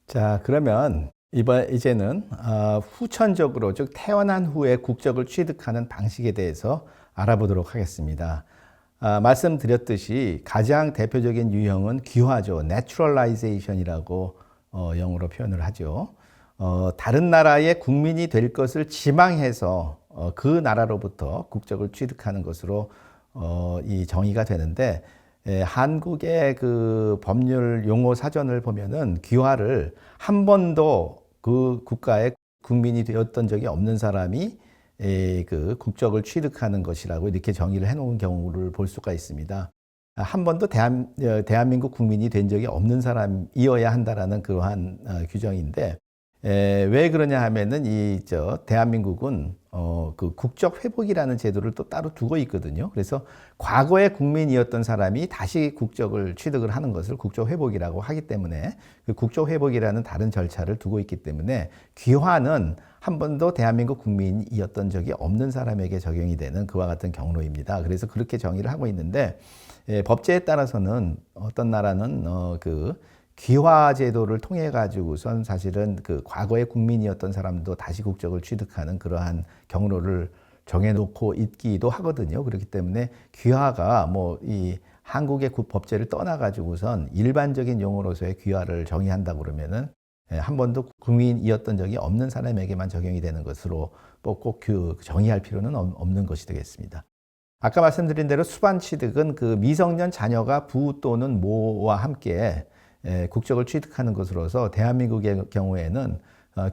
자, 그러면 이제는 후천적으로, 즉 태어난 후에 국적을 취득하는 방식에 대해서 알아보도록 하겠습니다. 말씀드렸듯이 가장 대표적인 유형은 귀화죠. naturalization이라고 영어로 표현을 하죠. 다른 나라의 국민이 될 것을 지망해서 그 나라로부터 국적을 취득하는 것으로 이 정의가 되는데, 한국의 그 법률 용어 사전을 보면은 귀화를 한 번도 그 국가의 국민이 되었던 적이 없는 사람이 그 국적을 취득하는 것이라고 이렇게 정의를 해놓은 경우를 볼 수가 있습니다. 한 번도 대한민국 국민이 된 적이 없는 사람이어야 한다라는 그러한 규정인데, 왜 그러냐 하면은 대한민국은 그 국적 회복이라는 제도를 또 따로 두고 있거든요. 그래서 과거의 국민이었던 사람이 다시 국적을 취득을 하는 것을 국적 회복이라고 하기 때문에, 그 국적 회복이라는 다른 절차를 두고 있기 때문에 귀화는 한 번도 대한민국 국민이었던 적이 없는 사람에게 적용이 되는 그와 같은 경로입니다. 그래서 그렇게 정의를 하고 있는데, 법제에 따라서는 어떤 나라는 그 귀화 제도를 통해 가지고선 사실은 그 과거의 국민이었던 사람도 다시 국적을 취득하는 그러한 경로를 정해놓고 있기도 하거든요. 그렇기 때문에 귀화가 뭐 이 한국의 법제를 떠나 가지고선 일반적인 용어로서의 귀화를 정의한다 그러면은 한 번도 국민이었던 적이 없는 사람에게만 적용이 되는 것으로 꼭 정의할 필요는 없는 것이 되겠습니다. 아까 말씀드린 대로 수반 취득은 그 미성년 자녀가 부 또는 모와 함께 국적을 취득하는 것으로서 대한민국의 경우에는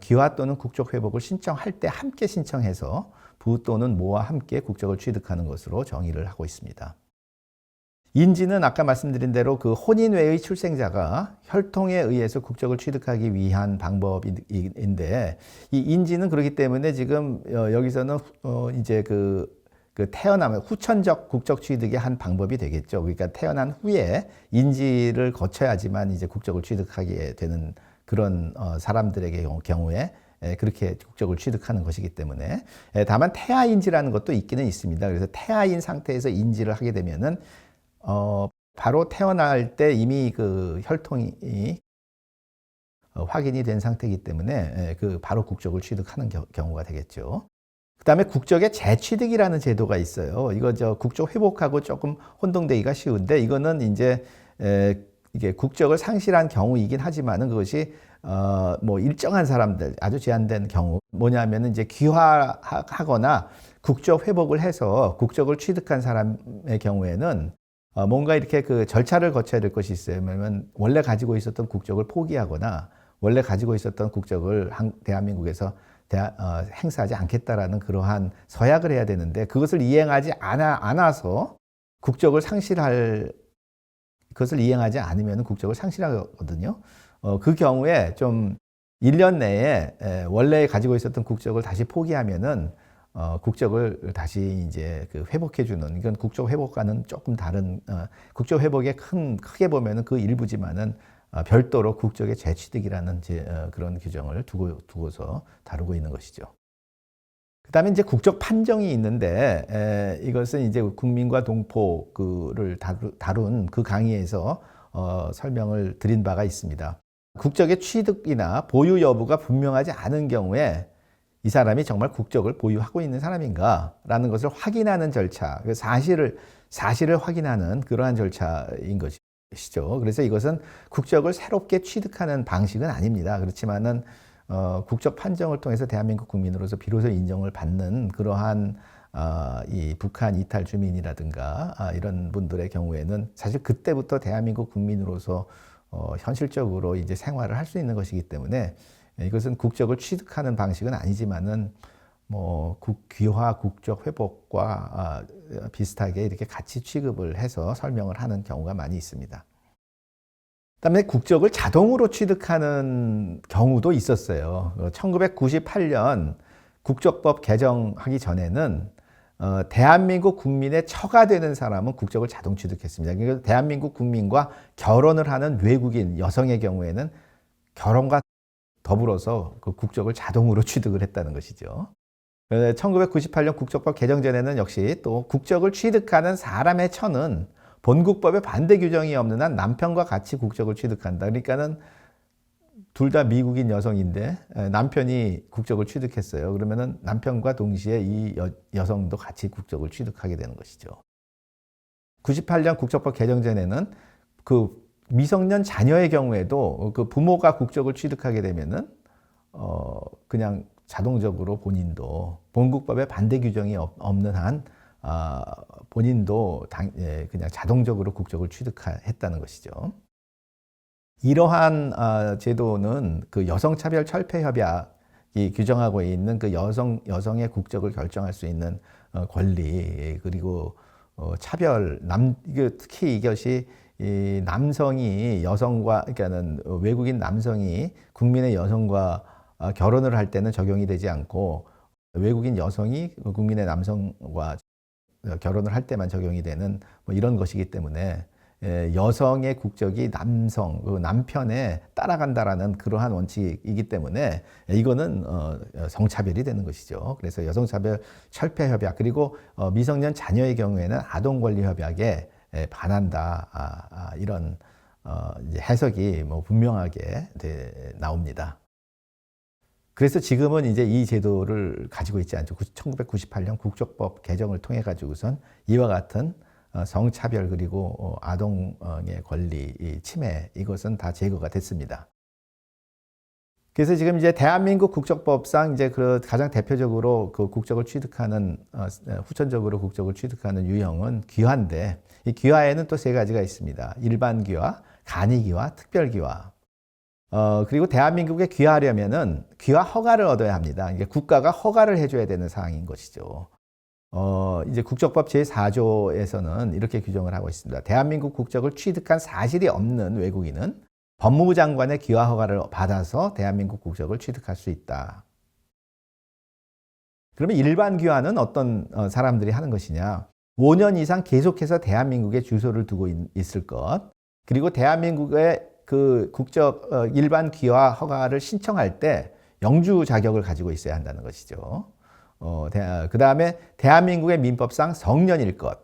귀화 또는 국적 회복을 신청할 때 함께 신청해서 부 또는 모와 함께 국적을 취득하는 것으로 정의를 하고 있습니다. 인지는 아까 말씀드린 대로 그 혼인 외의 출생자가 혈통에 의해서 국적을 취득하기 위한 방법인데, 이 인지는 그렇기 때문에 지금 여기서는 이제 태어나면 후천적 국적 취득의 한 방법이 되겠죠. 그러니까 태어난 후에 인지를 거쳐야지만 이제 국적을 취득하게 되는 그런 사람들에게 경우에 그렇게 국적을 취득하는 것이기 때문에, 다만 태아인지라는 것도 있기는 있습니다. 그래서 태아인 상태에서 인지를 하게 되면은 바로 태어날 때 이미 그 혈통이 확인이 된 상태이기 때문에 그 바로 국적을 취득하는 경우가 되겠죠. 그다음에 국적의 재취득이라는 제도가 있어요. 이거 국적 회복하고 조금 혼동되기가 쉬운데, 이거는 이제 이게 국적을 상실한 경우이긴 하지만은 그것이 뭐 일정한 사람들, 아주 제한된 경우, 뭐냐면은 이제 귀화하거나 국적 회복을 해서 국적을 취득한 사람의 경우에는 뭔가 이렇게 그 절차를 거쳐야 될 것이 있어요. 왜냐면 원래 가지고 있었던 국적을 포기하거나 원래 가지고 있었던 국적을 대한민국에서 행사하지 않겠다라는 그러한 서약을 해야 되는데, 그것을 이행하지 않아서 그것을 이행하지 않으면 국적을 상실하거든요. 그 경우에 좀 1년 내에 원래 가지고 있었던 국적을 다시 포기하면은 국적을 다시 이제 회복해주는, 이건 국적 회복과는 조금 다른, 국적 회복의 크게 보면은 그 일부지만은 별도로 국적의 재취득이라는 그런 규정을 두고서 다루고 있는 것이죠. 그 다음에 이제 국적 판정이 있는데, 이것은 이제 국민과 동포를 다룬 그 강의에서 설명을 드린 바가 있습니다. 국적의 취득이나 보유 여부가 분명하지 않은 경우에 이 사람이 정말 국적을 보유하고 있는 사람인가라는 것을 확인하는 절차, 사실을 확인하는 그러한 절차인 것이죠. 그래서 이것은 국적을 새롭게 취득하는 방식은 아닙니다. 그렇지만은 국적 판정을 통해서 대한민국 국민으로서 비로소 인정을 받는 그러한 이 북한 이탈 주민이라든가 이런 분들의 경우에는 사실 그때부터 대한민국 국민으로서 현실적으로 이제 생활을 할 수 있는 것이기 때문에, 이것은 국적을 취득하는 방식은 아니지만은 뭐 귀화 국적 회복과 비슷하게 이렇게 같이 취급을 해서 설명을 하는 경우가 많이 있습니다. 그다음에 국적을 자동으로 취득하는 경우도 있었어요. 1998년 국적법 개정하기 전에는 대한민국 국민의 처가 되는 사람은 국적을 자동 취득했습니다. 그러니까 대한민국 국민과 결혼을 하는 외국인 여성의 경우에는 결혼과 더불어서 그 국적을 자동으로 취득을 했다는 것이죠. 1998년 국적법 개정 전에는 역시 또 국적을 취득하는 사람의 처는 본국법에 반대 규정이 없는 한 남편과 같이 국적을 취득한다. 그러니까는 둘 다 미국인 여성인데 남편이 국적을 취득했어요. 그러면은 남편과 동시에 이 여성도 같이 국적을 취득하게 되는 것이죠. 98년 국적법 개정 전에는 그 미성년 자녀의 경우에도 그 부모가 국적을 취득하게 되면은 그냥 자동적으로 본인도 본국법에 반대 규정이 없는 한 본인도 그냥 자동적으로 국적을 취득했다는 것이죠. 이러한 제도는 그 여성차별 철폐협약이 규정하고 있는 그 여성의 국적을 결정할 수 있는 권리, 그리고 차별, 특히 이것이 이 남성이 여성과, 그러니까는 외국인 남성이 국민의 여성과 결혼을 할 때는 적용이 되지 않고, 외국인 여성이 국민의 남성과 결혼을 할 때만 적용이 되는 뭐 이런 것이기 때문에 여성의 국적이 남편에 따라간다라는 그러한 원칙이기 때문에 이거는 성차별이 되는 것이죠. 그래서 여성차별 철폐협약, 그리고 미성년 자녀의 경우에는 아동권리협약에 반한다, 이런 이제 해석이 뭐 분명하게 나옵니다. 그래서 지금은 이제 이 제도를 가지고 있지 않죠. 1998년 국적법 개정을 통해 가지고선 이와 같은 성차별, 그리고 아동의 권리 침해, 이것은 다 제거가 됐습니다. 그래서 지금 이제 대한민국 국적법상 이제 그 가장 대표적으로 그 국적을 취득하는 후천적으로 국적을 취득하는 유형은 귀화인데, 이 귀화에는 또 세 가지가 있습니다. 일반 귀화, 간이 귀화, 특별 귀화. 그리고 대한민국에 귀화하려면은 귀화 허가를 얻어야 합니다. 이게 국가가 허가를 해줘야 되는 사항인 것이죠. 이제 국적법 제4조에서는 이렇게 규정을 하고 있습니다. 대한민국 국적을 취득한 사실이 없는 외국인은 법무부 장관의 귀화 허가를 받아서 대한민국 국적을 취득할 수 있다. 그러면 일반 귀화는 어떤 사람들이 하는 것이냐? 5년 이상 계속해서 대한민국에 주소를 두고 있을 것, 그리고 대한민국의 그 국적 일반 귀화 허가를 신청할 때 영주 자격을 가지고 있어야 한다는 것이죠. 그 다음에 대한민국의 민법상 성년일 것,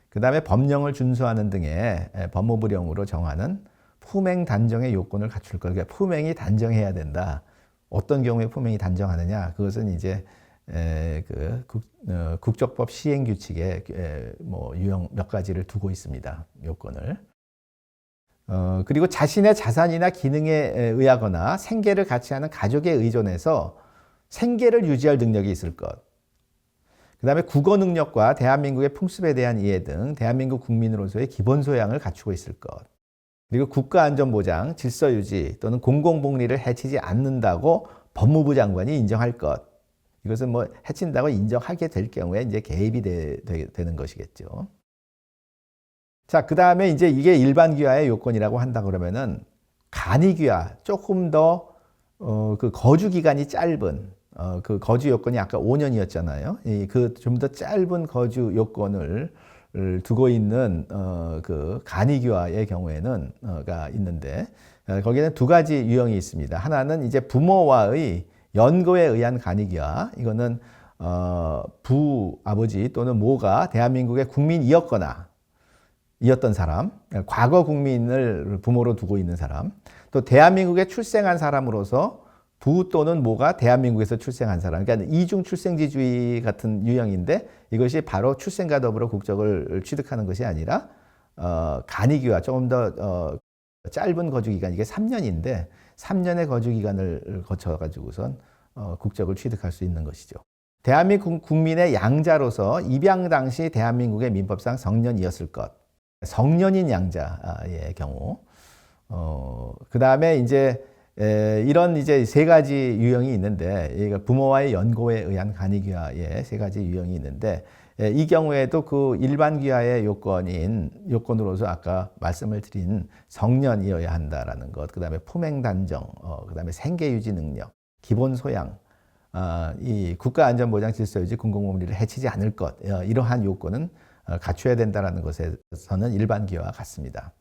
그 다음에 법령을 준수하는 등의 법무부령으로 정하는 품행 단정의 요건을 갖출 것. 그러니까 품행이 단정해야 된다. 어떤 경우에 품행이 단정하느냐? 그것은 이제 국적법 시행 규칙에 뭐 유형 몇 가지를 두고 있습니다. 요건을. 그리고 자신의 자산이나 기능에 의하거나 생계를 같이 하는 가족에 의존해서 생계를 유지할 능력이 있을 것. 그 다음에 국어 능력과 대한민국의 풍습에 대한 이해 등 대한민국 국민으로서의 기본 소양을 갖추고 있을 것. 그리고 국가안전보장, 질서유지 또는 공공복리를 해치지 않는다고 법무부 장관이 인정할 것. 이것은 뭐 해친다고 인정하게 될 경우에 이제 개입이 되는 것이겠죠. 자, 그 다음에 이제 이게 일반 귀화의 요건이라고 한다 그러면은 간이 귀화, 조금 더 그 거주 기간이 짧은 그 거주 요건이 아까 5년이었잖아요. 그 좀 더 짧은 거주 요건을 두고 있는 그 간이 귀화의 경우에는 가 있는데, 거기에는 두 가지 유형이 있습니다. 하나는 이제 부모와의 연고에 의한 간이 귀화. 이거는 아버지 또는 모가 대한민국의 국민이었거나 이었던 사람, 과거 국민을 부모로 두고 있는 사람, 또 대한민국에 출생한 사람으로서 부 또는 모가 대한민국에서 출생한 사람, 그러니까 이중 출생지주의 같은 유형인데, 이것이 바로 출생과 더불어 국적을 취득하는 것이 아니라 간이귀화, 조금 더 짧은 거주 기간, 이게 3년인데 3년의 거주 기간을 거쳐 가지고선 국적을 취득할 수 있는 것이죠. 대한민국 국민의 양자로서 입양 당시 대한민국의 민법상 성년이었을 것. 성년인 양자의 경우. 그 다음에 이제 이런 이제 세 가지 유형이 있는데, 부모와의 연고에 의한 간이귀화의 세 가지 유형이 있는데, 이 경우에도 그 일반 귀화의 요건으로서 아까 말씀을 드린 성년이어야 한다라는 것, 그 다음에 품행 단정, 그 다음에 생계 유지 능력, 기본 소양, 이 국가 안전 보장 질서 유지 공공복리를 해치지 않을 것, 이러한 요건은 갖춰야 된다는 것에서는 일반 귀화와 같습니다.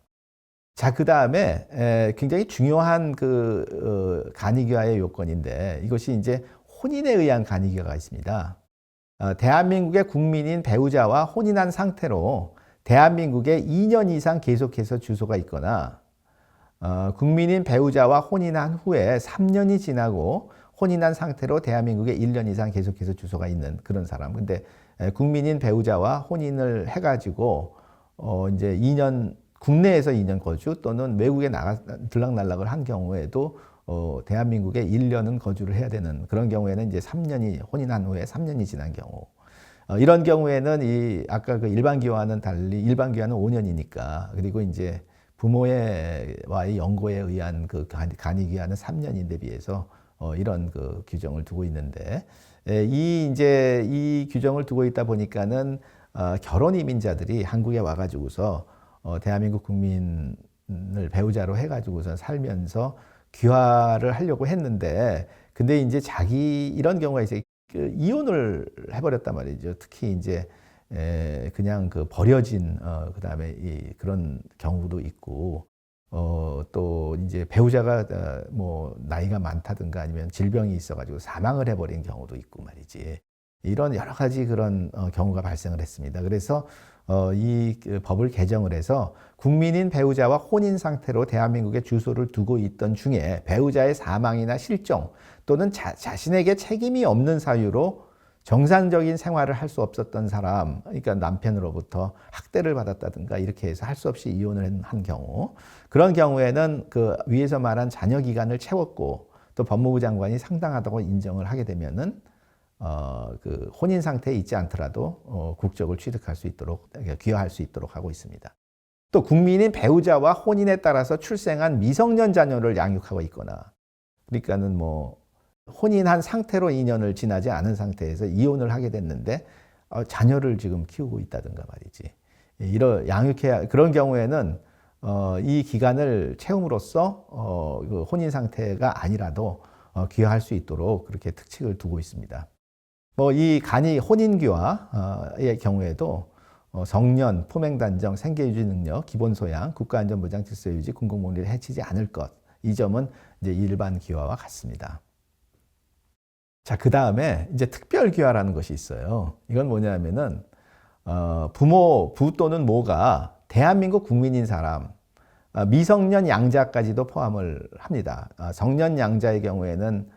자, 그 다음에 굉장히 중요한 그 간이귀화의 요건인데, 이것이 이제 혼인에 의한 간이귀화가 있습니다. 대한민국의 국민인 배우자와 혼인한 상태로 대한민국에 2년 이상 계속해서 주소가 있거나, 국민인 배우자와 혼인한 후에 3년이 지나고 혼인한 상태로 대한민국에 1년 이상 계속해서 주소가 있는 그런 사람. 근데 국민인 배우자와 혼인을 해가지고 이제 2년 국내에서 2년 거주 또는 외국에 들락날락을 한 경우에도 대한민국에 1년은 거주를 해야 되는 그런 경우에는 이제 3년이 혼인한 후에 3년이 지난 경우. 이런 경우에는 아까 그 일반 기와는 달리 일반 기와는 5년이니까 그리고 이제 부모와의 연고에 의한 그 간이 기한은 3년인데 비해서 이런 그 규정을 두고 있는데 이 규정을 두고 있다 보니까는 결혼 이민자들이 한국에 와가지고서 대한민국 국민을 배우자로 해가지고서 살면서 귀화를 하려고 했는데 근데 이제 이런 경우가 이제 그 이혼을 해버렸단 말이죠. 특히 이제 그냥 그 버려진 그다음에 그런 경우도 있고 또 이제 배우자가 뭐 나이가 많다든가 아니면 질병이 있어가지고 사망을 해버린 경우도 있고 말이지. 이런 여러 가지 그런 경우가 발생을 했습니다. 그래서 이 법을 개정을 해서 국민인 배우자와 혼인 상태로 대한민국에 주소를 두고 있던 중에 배우자의 사망이나 실종 또는 자신에게 책임이 없는 사유로 정상적인 생활을 할 수 없었던 사람, 그러니까 남편으로부터 학대를 받았다든가 이렇게 해서 할 수 없이 이혼을 한 경우, 그런 경우에는 그 위에서 말한 자녀 기간을 채웠고 또 법무부 장관이 상당하다고 인정을 하게 되면은 그 혼인 상태에 있지 않더라도 국적을 취득할 수 있도록 귀화할 수 있도록 하고 있습니다. 또 국민인 배우자와 혼인에 따라서 출생한 미성년 자녀를 양육하고 있거나, 그러니까는 뭐 혼인한 상태로 2년을 지나지 않은 상태에서 이혼을 하게 됐는데 자녀를 지금 키우고 있다든가 말이지. 그런 경우에는 이 기간을 채움으로써 그 혼인 상태가 아니라도 귀화할 수 있도록 그렇게 특칙을 두고 있습니다. 뭐 이 혼인귀화의 경우에도 성년, 품행단정, 생계유지 능력, 기본소양, 국가안전보장, 질서유지, 공공복리를 해치지 않을 것. 이 점은 이제 일반 귀화와 같습니다. 자, 그 다음에 이제 특별귀화라는 것이 있어요. 이건 뭐냐면은 부 또는 모가 대한민국 국민인 사람, 미성년 양자까지도 포함을 합니다. 성년 양자의 경우에는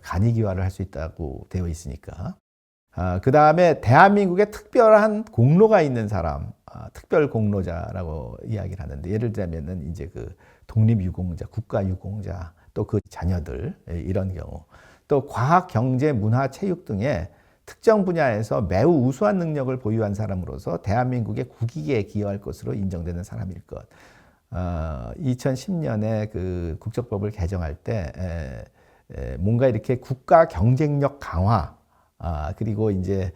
간이귀화를 할 수 있다고 되어 있으니까. 그 다음에 대한민국에 특별한 공로가 있는 사람, 특별 공로자라고 이야기를 하는데, 예를 들자면은 이제 그 독립유공자, 국가유공자, 또 그 자녀들, 이런 경우. 또 과학, 경제, 문화, 체육 등의 특정 분야에서 매우 우수한 능력을 보유한 사람으로서 대한민국의 국익에 기여할 것으로 인정되는 사람일 것. 2010년에 그 국적법을 개정할 때 뭔가 이렇게 국가 경쟁력 강화, 그리고 이제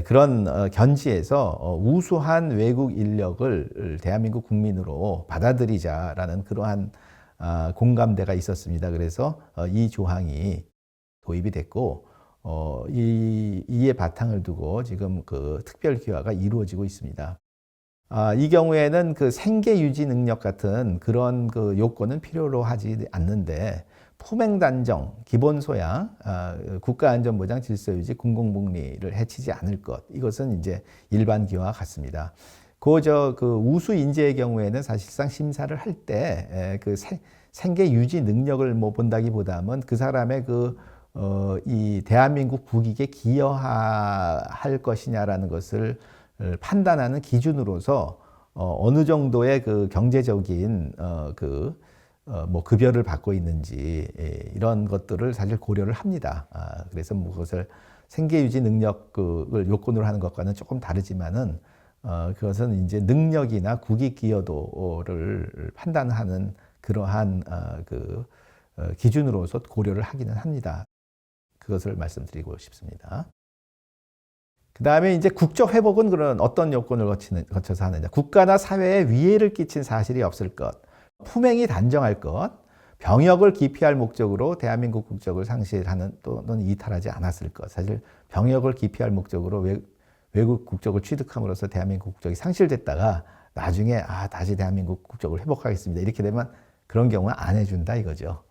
그런 견지에서 우수한 외국 인력을 대한민국 국민으로 받아들이자라는 그러한 공감대가 있었습니다. 그래서 이 조항이 도입이 됐고 이에 바탕을 두고 지금 그 특별 귀화가 이루어지고 있습니다. 이 경우에는 그 생계 유지 능력 같은 그런 그 요건은 필요로 하지 않는데 품행단정, 기본소양, 국가안전보장, 질서유지, 공공복리를 해치지 않을 것, 이것은 이제 일반 귀화와 같습니다. 그 우수 인재의 경우에는 사실상 심사를 할 때 그 생계 유지 능력을 뭐 본다기보다는 그 사람의 이 대한민국 국익에 기여할 것이냐라는 것을 판단하는 기준으로서 어느 정도의 그 경제적인 뭐 급여를 받고 있는지 이런 것들을 사실 고려를 합니다. 그래서 뭐 그것을 생계유지 능력을 요건으로 하는 것과는 조금 다르지만은 그것은 이제 능력이나 국익 기여도를 판단하는 그러한 기준으로서 고려를 하기는 합니다. 그것을 말씀드리고 싶습니다. 그 다음에 이제 국적 회복은 그런 어떤 요건을 거쳐서 하느냐. 국가나 사회에 위해를 끼친 사실이 없을 것, 품행이 단정할 것, 병역을 기피할 목적으로 대한민국 국적을 상실하는 또는 이탈하지 않았을 것. 사실 병역을 기피할 목적으로 외국 국적을 취득함으로써 대한민국 국적이 상실됐다가 나중에 다시 대한민국 국적을 회복하겠습니다. 이렇게 되면 그런 경우는 안 해준다 이거죠.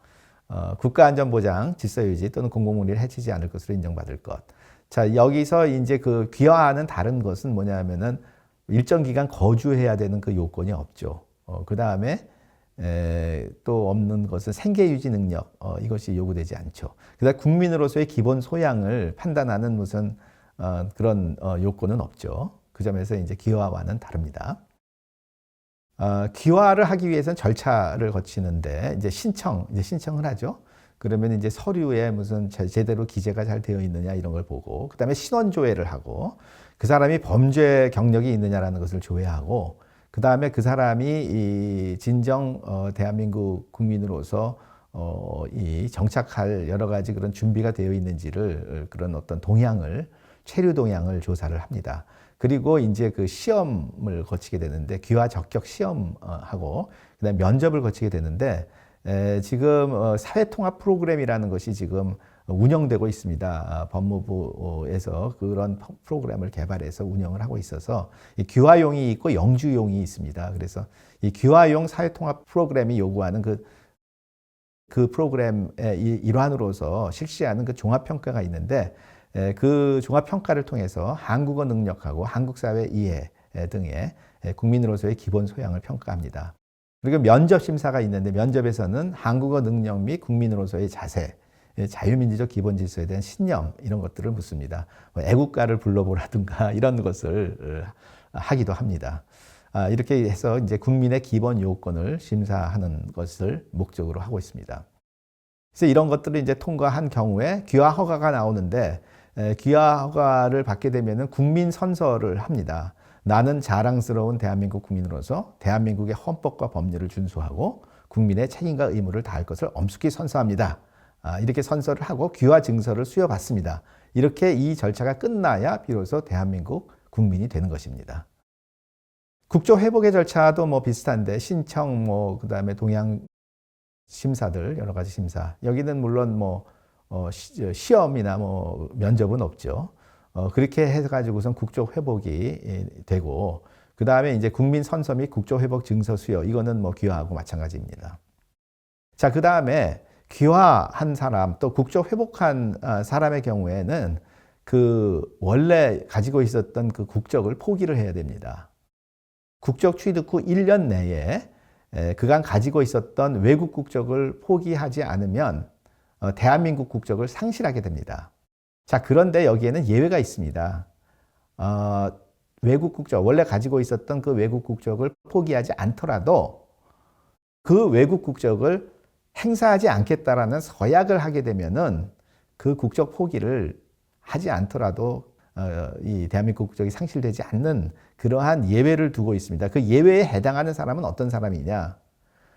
국가안전보장, 질서유지 또는 공공복리를 해치지 않을 것으로 인정받을 것. 자, 여기서 이제 그 귀화하는 다른 것은 뭐냐면은 일정 기간 거주해야 되는 그 요건이 없죠. 그 다음에 또 없는 것은 생계 유지 능력, 이것이 요구되지 않죠. 그다음 국민으로서의 기본 소양을 판단하는 무슨 그런 요건은 없죠. 그 점에서 이제 기화와는 다릅니다. 기화를 하기 위해서는 절차를 거치는데 이제 신청을 하죠. 그러면 이제 서류에 무슨 제대로 기재가 잘 되어 있느냐 이런 걸 보고, 그다음에 신원 조회를 하고, 그 사람이 범죄 경력이 있느냐라는 것을 조회하고, 그다음에 그 사람이 이 진정 대한민국 국민으로서 이 정착할 여러 가지 그런 준비가 되어 있는지를, 그런 어떤 동향을, 체류 동향을 조사를 합니다. 그리고 이제 그 시험을 거치게 되는데, 귀화 적격 시험하고 그다음에 면접을 거치게 되는데, 지금 사회통합 프로그램이라는 것이 지금 운영되고 있습니다. 법무부에서 그런 프로그램을 개발해서 운영을 하고 있어서 이 귀화용이 있고 영주용이 있습니다. 그래서 이 귀화용 사회통합 프로그램이 요구하는 그 프로그램의 일환으로서 실시하는 그 종합평가가 있는데, 그 종합평가를 통해서 한국어 능력하고 한국사회 이해 등의 국민으로서의 기본 소양을 평가합니다. 그리고 면접 심사가 있는데, 면접에서는 한국어 능력 및 국민으로서의 자세, 자유민주적 기본 질서에 대한 신념, 이런 것들을 묻습니다. 애국가를 불러보라든가 이런 것을 하기도 합니다. 이렇게 해서 이제 국민의 기본 요건을 심사하는 것을 목적으로 하고 있습니다. 그래서 이런 것들을 이제 통과한 경우에 귀화 허가가 나오는데, 귀화 허가를 받게 되면은 국민 선서를 합니다. 나는 자랑스러운 대한민국 국민으로서 대한민국의 헌법과 법률을 준수하고 국민의 책임과 의무를 다할 것을 엄숙히 선서합니다. 이렇게 선서를 하고 귀화 증서를 수여받습니다. 이렇게 이 절차가 끝나야 비로소 대한민국 국민이 되는 것입니다. 국조 회복의 절차도 뭐 비슷한데, 신청, 그다음에 동양 심사들, 여러 가지 심사. 여기는 물론 시험이나 면접은 없죠. 그렇게 해가지고선 국조 회복이 되고, 그 다음에 이제 국민 선서 및 국조 회복 증서 수여, 이거는 귀화하고 마찬가지입니다. 자, 그 다음에 귀화한 사람, 또 국조 회복한 사람의 경우에는 그 원래 가지고 있었던 그 국적을 포기를 해야 됩니다. 국적 취득 후 1년 내에 그간 가지고 있었던 외국 국적을 포기하지 않으면 대한민국 국적을 상실하게 됩니다. 자, 그런데 여기에는 예외가 있습니다. 외국 국적, 원래 가지고 있었던 그 외국 국적을 포기하지 않더라도 그 외국 국적을 행사하지 않겠다라는 서약을 하게 되면은 그 국적 포기를 하지 않더라도 이 대한민국 국적이 상실되지 않는 그러한 예외를 두고 있습니다. 그 예외에 해당하는 사람은 어떤 사람이냐?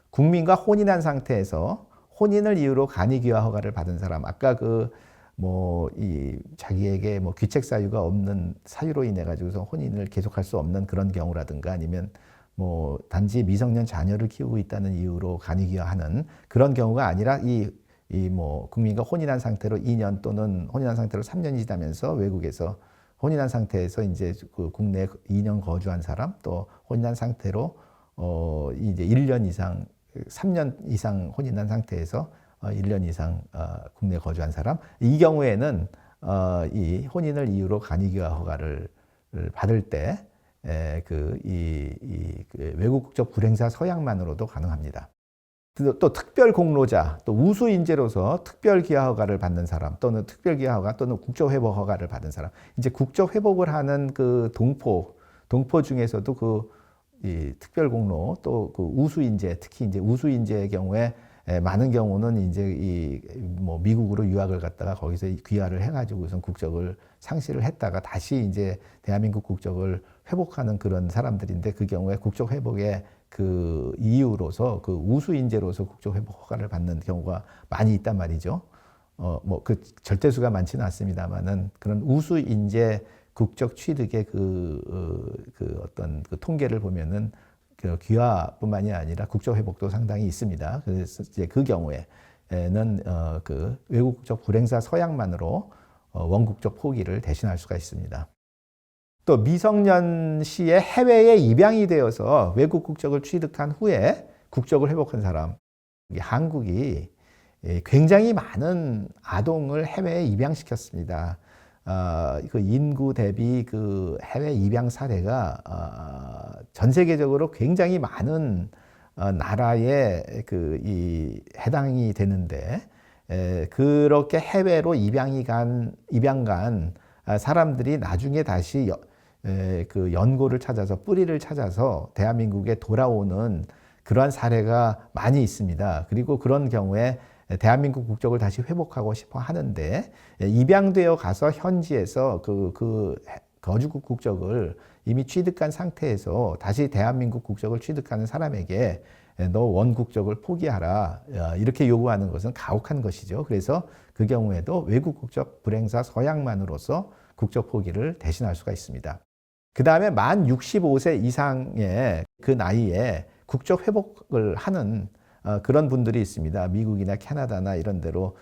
국민과 혼인한 상태에서 혼인을 이유로 간이귀화 허가를 받은 사람, 아까 자기에게 귀책 사유가 없는 사유로 인해 가지고서 혼인을 계속할 수 없는 그런 경우라든가, 아니면 단지 미성년 자녀를 키우고 있다는 이유로 간이귀화하는 그런 경우가 아니라 국민과 혼인한 상태로 2년 또는 혼인한 상태로 3년이 지나면서 외국에서 혼인한 상태에서 이제 그 국내에 2년 거주한 사람, 또 혼인한 상태로 이제 1년 이상, 3년 이상 혼인한 상태에서 1년 이상 국내에 거주한 사람, 이 경우에는 이 혼인을 이유로 간이귀화 허가를 받을 때 그 외국 국적 불행사 서약만으로도 가능합니다. 또 특별 공로자, 또 우수 인재로서 특별 귀화 허가를 받는 사람, 또는 특별 귀화 허가, 또는 국적 회복 허가를 받은 사람, 이제 국적 회복을 하는 그 동포 중에서도 이 특별 공로, 또 그 우수 인재, 특히 이제 우수 인재의 경우에 많은 경우는 이제 미국으로 유학을 갔다가 거기서 귀화를 해가지고 우선 국적을 상실을 했다가 다시 이제 대한민국 국적을 회복하는 그런 사람들인데, 그 경우에 국적 회복의 그 이유로서 그 우수 인재로서 국적 회복 허가를 받는 경우가 많이 있단 말이죠. 그 절대수가 많지는 않습니다만은 그런 우수 인재 국적 취득의 어떤 통계를 보면은 그 귀화뿐만이 아니라 국적 회복도 상당히 있습니다. 그래서 이제 그 경우에는 그 외국 국적 불행사 서약만으로 원국적 포기를 대신할 수가 있습니다. 또 미성년 시에 해외에 입양이 되어서 외국 국적을 취득한 후에 국적을 회복한 사람, 한국이 굉장히 많은 아동을 해외에 입양시켰습니다. 그 인구 대비 그 해외 입양 사례가 전 세계적으로 굉장히 많은 나라에 이 해당이 되는데 그렇게 해외로 입양 간 사람들이 나중에 다시 그 연고를 찾아서 뿌리를 찾아서 대한민국에 돌아오는 그러한 사례가 많이 있습니다. 그리고 그런 경우에 대한민국 국적을 다시 회복하고 싶어 하는데 입양되어 가서 현지에서 그 거주국 국적을 이미 취득한 상태에서 다시 대한민국 국적을 취득하는 사람에게 너 원국적을 포기하라 이렇게 요구하는 것은 가혹한 것이죠. 그래서 그 경우에도 외국 국적 불행사 서약만으로서 국적 포기를 대신할 수가 있습니다. 그 다음에 만 65세 이상의 그 나이에 국적 회복을 하는 그런 분들이 있습니다. 미국이나 캐나다나 이런 데로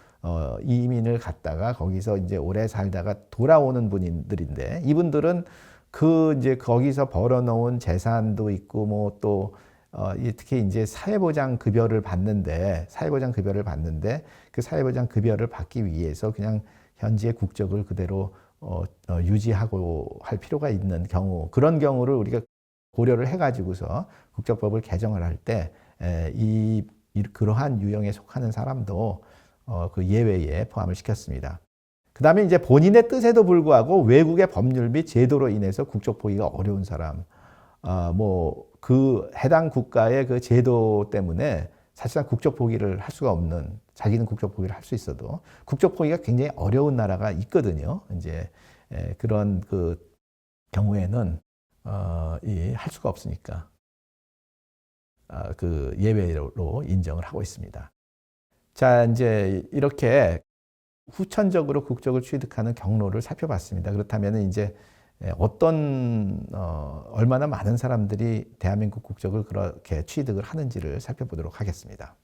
이민을 갔다가 거기서 이제 오래 살다가 돌아오는 분들인데 이분들은 이제 거기서 벌어놓은 재산도 있고 뭐 또 특히 이제 사회보장 급여를 받는데 그 사회보장 급여를 받기 위해서 그냥 현지의 국적을 그대로 유지하고 할 필요가 있는 경우, 그런 경우를 우리가 고려를 해가지고서 국적법을 개정을 할 때 그러한 유형에 속하는 사람도 그 예외에 포함을 시켰습니다. 그 다음에 이제 본인의 뜻에도 불구하고 외국의 법률 및 제도로 인해서 국적 포기가 어려운 사람, 뭐 그 해당 국가의 그 제도 때문에 사실상 국적 포기를 할 수가 없는, 자기는 국적 포기를 할 수 있어도 국적 포기가 굉장히 어려운 나라가 있거든요. 이제 그런 그 경우에는 할 수가 없으니까 그 예외로 인정을 하고 있습니다. 자, 이제 이렇게 후천적으로 국적을 취득하는 경로를 살펴봤습니다. 그렇다면 이제 얼마나 많은 사람들이 대한민국 국적을 그렇게 취득을 하는지를 살펴보도록 하겠습니다.